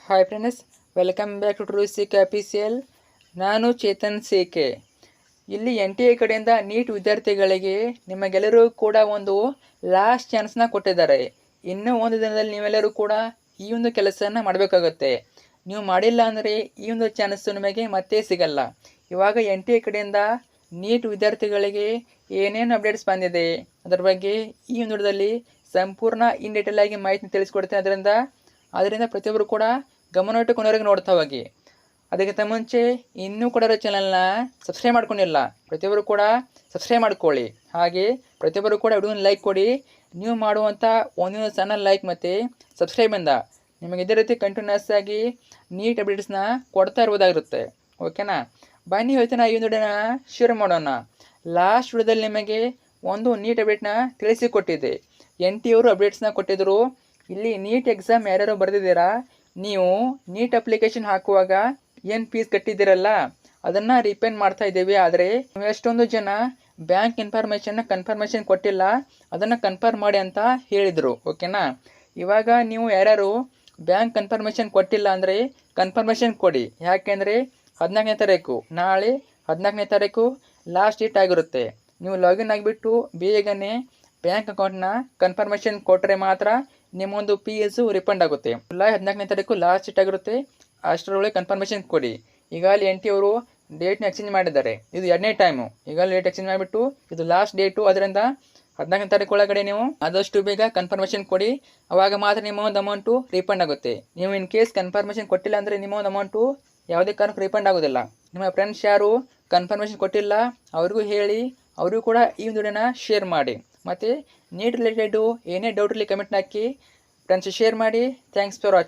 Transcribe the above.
Hi friends, welcome back to true C K official. ನಾನು Chetan K. ಇಲ್ಲಿ NTA ಕಡೆಯಿಂದ NEET ವಿದ್ಯಾರ್ಥಿಗಳಿಗೆ ನಿಮಗೆಲ್ಲರೂ ಕೂಡ ಒಂದು ಲಾಸ್ಟ್ ಚಾನ್ಸ್ನ ಕೊಟ್ಟಿದ್ದಾರೆ. ಇನ್ನೂ ಒಂದು ದಿನದಲ್ಲಿ ನೀವೆಲ್ಲರೂ ಕೂಡ ಈ ಒಂದು ಕೆಲಸನ ಮಾಡಬೇಕಾಗುತ್ತೆ. ನೀವು ಮಾಡಿಲ್ಲ ಅಂದರೆ ಈ ಒಂದು ಚಾನ್ಸು ನಿಮಗೆ ಮತ್ತೆ ಸಿಗಲ್ಲ. ಇವಾಗ NTA ಕಡೆಯಿಂದ ನೀಟ್ ವಿದ್ಯಾರ್ಥಿಗಳಿಗೆ ಏನೇನು ಅಪ್ಡೇಟ್ಸ್ ಬಂದಿದೆ ಅದರ ಬಗ್ಗೆ ಈ ಒಂದು ವಿಡಿಯೋದಲ್ಲಿ ಸಂಪೂರ್ಣ ಇನ್ ಡೀಟೇಲ್ ಆಗಿ ಮಾಹಿತಿ ತಿಳಿಸ್ಕೊಡ್ತೇನೆ. ಅದರಿಂದ ಪ್ರತಿಯೊಬ್ಬರು ಕೂಡ ಗಮನವಿಟ್ಟು ಕೊನೆವರೆಗೆ ನೋಡ್ತಾ ಹೋಗಿ. ಅದಕ್ಕಿಂತ ಮುಂಚೆ ಇನ್ನೂ ಕೂಡ ಚಾನಲ್ನ ಸಬ್ಸ್ಕ್ರೈಬ್ ಮಾಡ್ಕೊಂಡಿಲ್ಲ, ಪ್ರತಿಯೊಬ್ಬರು ಕೂಡ ಸಬ್ಸ್ಕ್ರೈಬ್ ಮಾಡ್ಕೊಳ್ಳಿ. ಹಾಗೆ ಪ್ರತಿಯೊಬ್ಬರು ಕೂಡ ವಿಡಿಯೋನ ಲೈಕ್ ಕೊಡಿ. ನೀವು ಮಾಡುವಂಥ ಒಂದೊಂದು ಸಣ್ಣ ಲೈಕ್ ಮತ್ತು ಸಬ್ಸ್ಕ್ರೈಬಿಂದ ನಿಮಗೆ ಇದೇ ರೀತಿ ಕಂಟಿನ್ಯೂಸ್ ಆಗಿ ನೀಟ್ ಅಪ್ಡೇಟ್ಸ್ನ ಕೊಡ್ತಾ ಇರ್ಬೋದಾಗಿರುತ್ತೆ. ಓಕೆನಾ? ಬನ್ನಿ ಇವತ್ತಿನ ಈ ವಿಡಿಯೋನ ಶೇರ್ ಮಾಡೋಣ. ಲಾಸ್ಟ್ ವಿಡಿಯೋದಲ್ಲಿ ನಿಮಗೆ ಒಂದು ನೀಟ್ ಅಪ್ಡೇಟ್ನ ತಿಳಿಸಿಕೊಟ್ಟಿದ್ದೆ. NTA ಅವರು ಅಪ್ಡೇಟ್ಸ್ನ ಕೊಟ್ಟಿದ್ದರು. ಇಲ್ಲಿ ನೀಟ್ ಎಕ್ಸಾಮ್ ಯಾರ್ಯಾರು ಬರೆದಿದ್ದೀರಾ, ನೀವು ನೀಟ್ ಅಪ್ಲಿಕೇಶನ್ ಹಾಕುವಾಗ ಏನು ಫೀಸ್ ಕಟ್ಟಿದ್ದೀರಲ್ಲ ಅದನ್ನು ರಿಪೇನ್ ಮಾಡ್ತಾ ಇದ್ದೀವಿ. ಆದರೆ ಎಷ್ಟೊಂದು ಜನ ಬ್ಯಾಂಕ್ ಕನ್ಫರ್ಮೇಷನ್ ಕೊಟ್ಟಿಲ್ಲ, ಅದನ್ನು ಕನ್ಫರ್ಮ್ ಮಾಡಿ ಅಂತ ಹೇಳಿದರು. ಓಕೆನಾ? ಇವಾಗ ನೀವು ಯಾರ್ಯಾರು ಬ್ಯಾಂಕ್ ಕನ್ಫರ್ಮೇಷನ್ ಕೊಟ್ಟಿಲ್ಲ ಅಂದರೆ ಕನ್ಫರ್ಮೇಷನ್ ಕೊಡಿ. ಯಾಕೆಂದರೆ 14ನೇ ತಾರೀಕು, ನಾಳೆ 14ನೇ ತಾರೀಕು ಲಾಸ್ಟ್ ಡೇಟ್ ಆಗಿರುತ್ತೆ. ನೀವು ಲಾಗಿನ್ ಆಗಿಬಿಟ್ಟು ಬೇಗನೆ ಬ್ಯಾಂಕ್ ಅಕೌಂಟ್ನ ಕನ್ಫರ್ಮೇಷನ್ ಕೊಟ್ಟರೆ ಮಾತ್ರ ನಿಮ್ಮೊಂದು ಫೀಸು ರಿಫಂಡ್ ಆಗುತ್ತೆ. ಜುಲೈ 14ನೇ ತಾರೀಕು ಲಾಸ್ಟ್ ಡೇಟ್ ಆಗಿರುತ್ತೆ. ಅಷ್ಟರೊಳಗೆ ಕನ್ಫರ್ಮೇಷನ್ ಕೊಡಿ. ಈಗಾಗಲೇ NTA ಅವರು ಡೇಟ್ನ ಎಕ್ಸ್ಚೇಂಜ್ ಮಾಡಿದ್ದಾರೆ. ಇದು 2ನೇ ಟೈಮು. ಈಗಾಗಲೇ ಡೇಟ್ ಎಕ್ಸ್ಚೇಂಜ್ ಮಾಡಿಬಿಟ್ಟು ಇದು ಲಾಸ್ಟ್ ಡೇಟು. ಅದರಿಂದ 14ನೇ ತಾರೀಕು ಒಳಗಡೆ ನೀವು ಆದಷ್ಟು ಬೇಗ ಕನ್ಫರ್ಮೇಷನ್ ಕೊಡಿ. ಅವಾಗ ಮಾತ್ರ ನಿಮ್ಮ ಒಂದು ಅಮೌಂಟು ರೀಫಂಡ್ ಆಗುತ್ತೆ. ನೀವು ಇನ್ ಕೇಸ್ ಕನ್ಫರ್ಮೇಷನ್ ಕೊಟ್ಟಿಲ್ಲ ಅಂದರೆ ನಿಮ್ಮ ಒಂದು ಅಮೌಂಟು ಯಾವುದೇ ಕಾರಣಕ್ಕೂ ರೀಫಂಡ್ ಆಗೋದಿಲ್ಲ. ನಿಮ್ಮ ಫ್ರೆಂಡ್ಸ್ ಯಾರು ಕನ್ಫರ್ಮೇಷನ್ ಕೊಟ್ಟಿಲ್ಲ ಅವ್ರಿಗೂ ಹೇಳಿ, ಅವರಿಗೂ ಕೂಡ ಈ ಒಂದು ವಿಡಿಯೋನ ಶೇರ್ ಮಾಡಿ. ಮತ್ತು ನೀಟ್ ರಿಲೇಟೆಡು ಏನೇ ಡೌಟ್ ಇರಲಿ ಕಮೆಂಟ್ನ ಹಾಕಿ. ಫ್ರೆಂಡ್ಸ್ ಶೇರ್ ಮಾಡಿ. Thanks for watching.